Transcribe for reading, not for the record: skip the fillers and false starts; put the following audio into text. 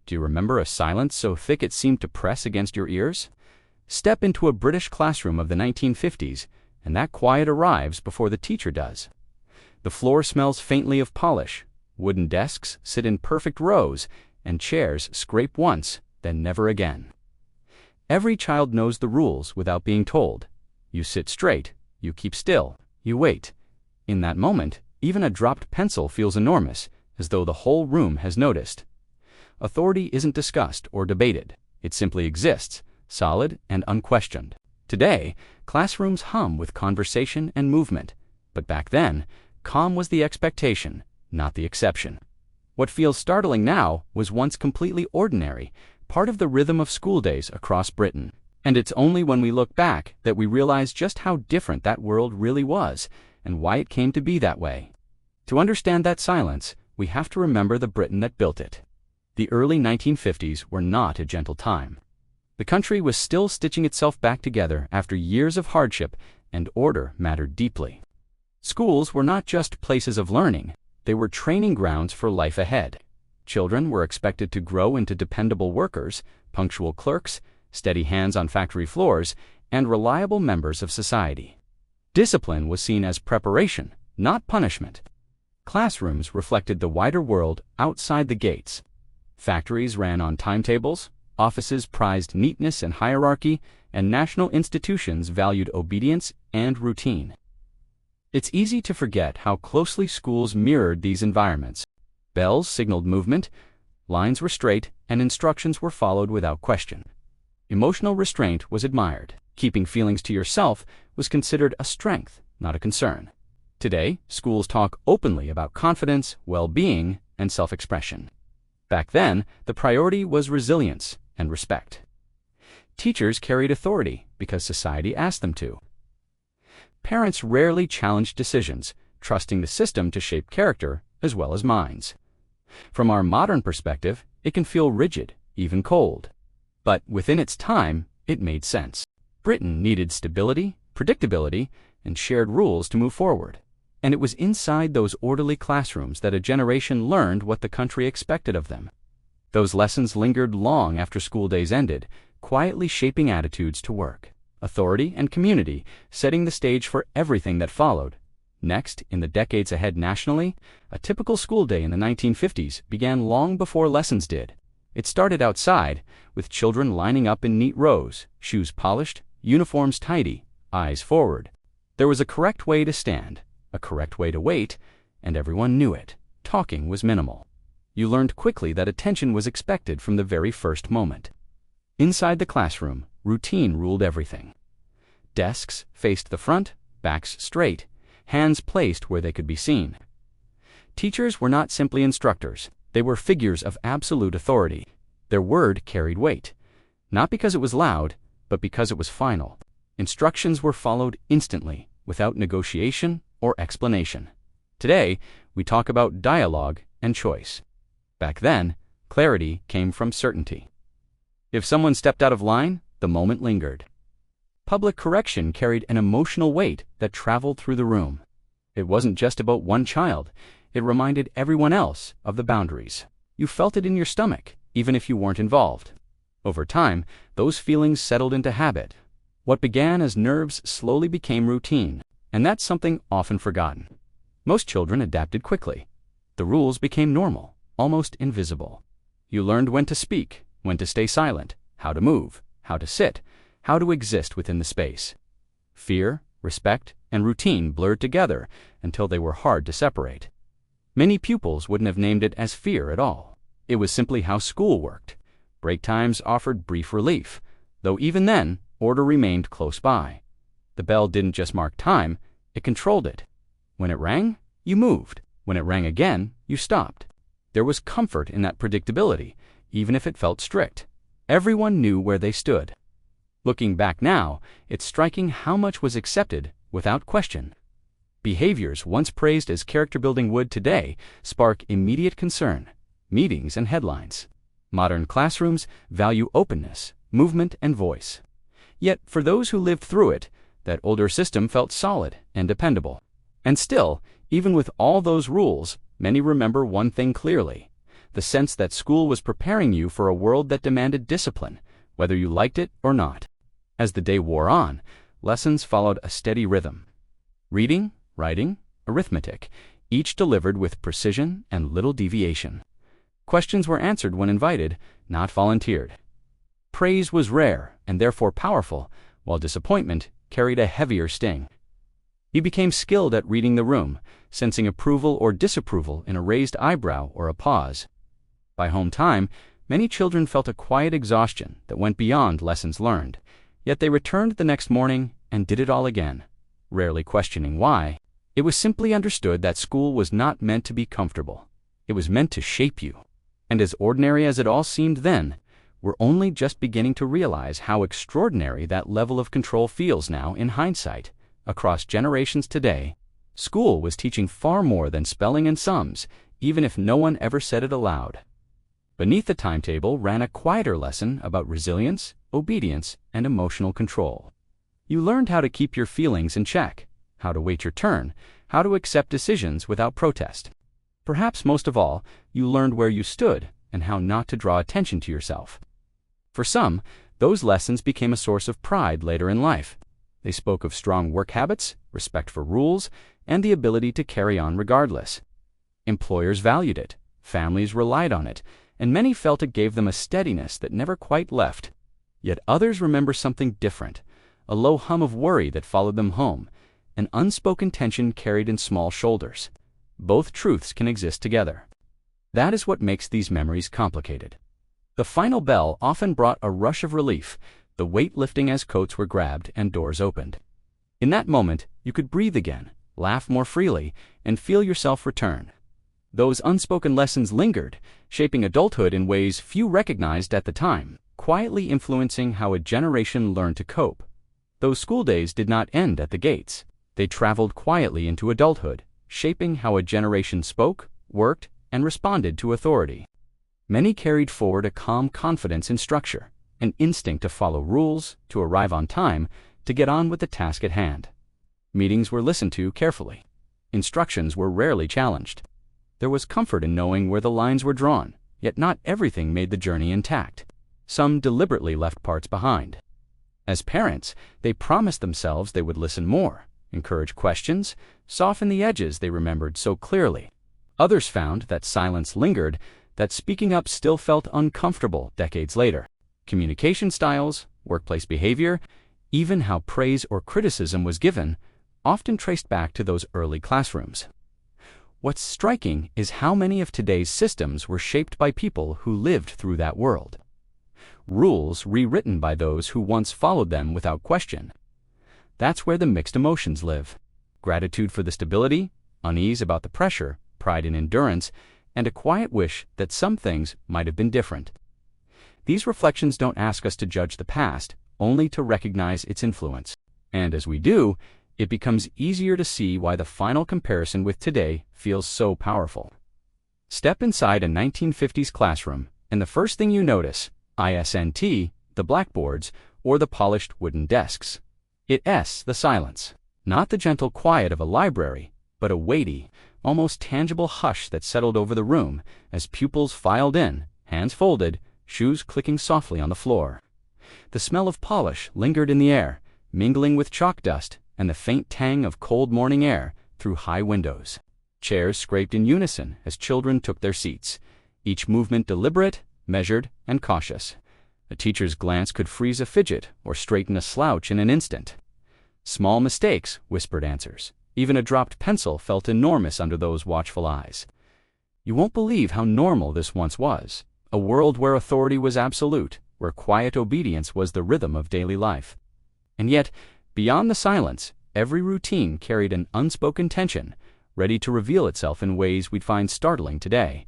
Do you remember a silence so thick it seemed to press against your ears? Step into a British classroom of the 1950s, and that quiet arrives before the teacher does. The floor smells faintly of polish, wooden desks sit in perfect rows, and chairs scrape once, then never again. Every child knows the rules without being told. You sit straight, you keep still, you wait. In that moment, even a dropped pencil feels enormous, as though the whole room has noticed. Authority isn't discussed or debated. It simply exists, solid and unquestioned. Today, classrooms hum with conversation and movement, but back then, calm was the expectation, not the exception. What feels startling now was once completely ordinary, part of the rhythm of school days across Britain. And it's only when we look back that we realize just how different that world really was, and why it came to be that way. To understand that silence, we have to remember the Britain that built it. The early 1950s were not a gentle time. The country was still stitching itself back together after years of hardship, and order mattered deeply. Schools were not just places of learning, they were training grounds for life ahead. Children were expected to grow into dependable workers, punctual clerks, steady hands on factory floors, and reliable members of society. Discipline was seen as preparation, not punishment. Classrooms reflected the wider world outside the gates. Factories ran on timetables, offices prized neatness and hierarchy, and national institutions valued obedience and routine. It's easy to forget how closely schools mirrored these environments. Bells signaled movement, lines were straight, and instructions were followed without question. Emotional restraint was admired. Keeping feelings to yourself was considered a strength, not a concern. Today, schools talk openly about confidence, well-being, and self-expression. Back then, the priority was resilience and respect. Teachers carried authority because society asked them to. Parents rarely challenged decisions, trusting the system to shape character as well as minds. From our modern perspective, it can feel rigid, even cold. But within its time, it made sense. Britain needed stability, predictability, and shared rules to move forward. And it was inside those orderly classrooms that a generation learned what the country expected of them. Those lessons lingered long after school days ended, quietly shaping attitudes to work, authority, and community, setting the stage for everything that followed. Next, in the decades ahead nationally, a typical school day in the 1950s began long before lessons did. It started outside, with children lining up in neat rows, shoes polished, uniforms tidy, eyes forward. There was a correct way to stand, a correct way to wait, and everyone knew it. Talking was minimal. You learned quickly that attention was expected from the very first moment. Inside the classroom, routine ruled everything. Desks faced the front, backs straight, hands placed where they could be seen. Teachers were not simply instructors, they were figures of absolute authority. Their word carried weight, not because it was loud, but because it was final. Instructions were followed instantly, without negotiation or explanation. Today, we talk about dialogue and choice. Back then, clarity came from certainty. If someone stepped out of line, the moment lingered. Public correction carried an emotional weight that traveled through the room. It wasn't just about one child, it reminded everyone else of the boundaries. You felt it in your stomach, even if you weren't involved. Over time, those feelings settled into habit. What began as nerves slowly became routine, and that's something often forgotten. Most children adapted quickly. The rules became normal, almost invisible. You learned when to speak, when to stay silent, how to move, how to sit, how to exist within the space. Fear, respect, and routine blurred together until they were hard to separate. Many pupils wouldn't have named it as fear at all. It was simply how school worked. Break times offered brief relief, though even then, order remained close by. The bell didn't just mark time, it controlled it. When it rang, you moved. When it rang again, you stopped. There was comfort in that predictability, even if it felt strict. Everyone knew where they stood. Looking back now, it's striking how much was accepted without question. Behaviors once praised as character-building would today spark immediate concern, meetings and headlines. Modern classrooms value openness, movement, and voice. Yet, for those who lived through it, that older system felt solid and dependable. And still, even with all those rules, many remember one thing clearly. the sense that school was preparing you for a world that demanded discipline, whether you liked it or not. As the day wore on, lessons followed a steady rhythm. Reading, writing, arithmetic, each delivered with precision and little deviation. Questions were answered when invited, not volunteered. Praise was rare and therefore powerful, while disappointment carried a heavier sting. You became skilled at reading the room, sensing approval or disapproval in a raised eyebrow or a pause. By home time, many children felt a quiet exhaustion that went beyond lessons learned, yet they returned the next morning and did it all again, rarely questioning why. It was simply understood that school was not meant to be comfortable. It was meant to shape you. And as ordinary as it all seemed then, we're only just beginning to realize how extraordinary that level of control feels now in hindsight. Across generations today, school was teaching far more than spelling and sums, even if no one ever said it aloud. Beneath the timetable ran a quieter lesson about resilience, obedience, and emotional control. You learned how to keep your feelings in check, how to wait your turn, how to accept decisions without protest. Perhaps most of all, you learned where you stood and how not to draw attention to yourself. For some, those lessons became a source of pride later in life. They spoke of strong work habits, respect for rules, and the ability to carry on regardless. Employers valued it, families relied on it, and many felt it gave them a steadiness that never quite left. Yet others remember something different, a low hum of worry that followed them home, an unspoken tension carried in small shoulders. Both truths can exist together. That is what makes these memories complicated. The final bell often brought a rush of relief, the weight lifting as coats were grabbed and doors opened. In that moment, you could breathe again, laugh more freely, and feel yourself return. Those unspoken lessons lingered, shaping adulthood in ways few recognized at the time, quietly influencing how a generation learned to cope. Those school days did not end at the gates. They traveled quietly into adulthood, shaping how a generation spoke, worked, and responded to authority. Many carried forward a calm confidence in structure, an instinct to follow rules, to arrive on time, to get on with the task at hand. Meetings were listened to carefully. Instructions were rarely challenged. There was comfort in knowing where the lines were drawn, yet not everything made the journey intact. Some deliberately left parts behind. As parents, they promised themselves they would listen more, encourage questions, soften the edges they remembered so clearly. Others found that silence lingered, that speaking up still felt uncomfortable decades later. Communication styles, workplace behavior, even how praise or criticism was given, often traced back to those early classrooms. What's striking is how many of today's systems were shaped by people who lived through that world. Rules rewritten by those who once followed them without question. That's where the mixed emotions live. Gratitude for the stability, unease about the pressure, pride in endurance, and a quiet wish that some things might have been different. These reflections don't ask us to judge the past, only to recognize its influence. And as we do, it becomes easier to see why the final comparison with today feels so powerful. Step inside a 1950s classroom, and the first thing you notice, isn't the blackboards or the polished wooden desks. It's the silence. Not the gentle quiet of a library, but a weighty, almost tangible hush that settled over the room as pupils filed in, hands folded, shoes clicking softly on the floor. The smell of polish lingered in the air, mingling with chalk dust and the faint tang of cold morning air through high windows. Chairs scraped in unison as children took their seats, each movement deliberate, measured, and cautious. A teacher's glance could freeze a fidget or straighten a slouch in an instant. Small mistakes whispered answers. Even a dropped pencil felt enormous under those watchful eyes. You won't believe how normal this once was. A world where authority was absolute, where quiet obedience was the rhythm of daily life. And yet, beyond the silence, every routine carried an unspoken tension, ready to reveal itself in ways we'd find startling today.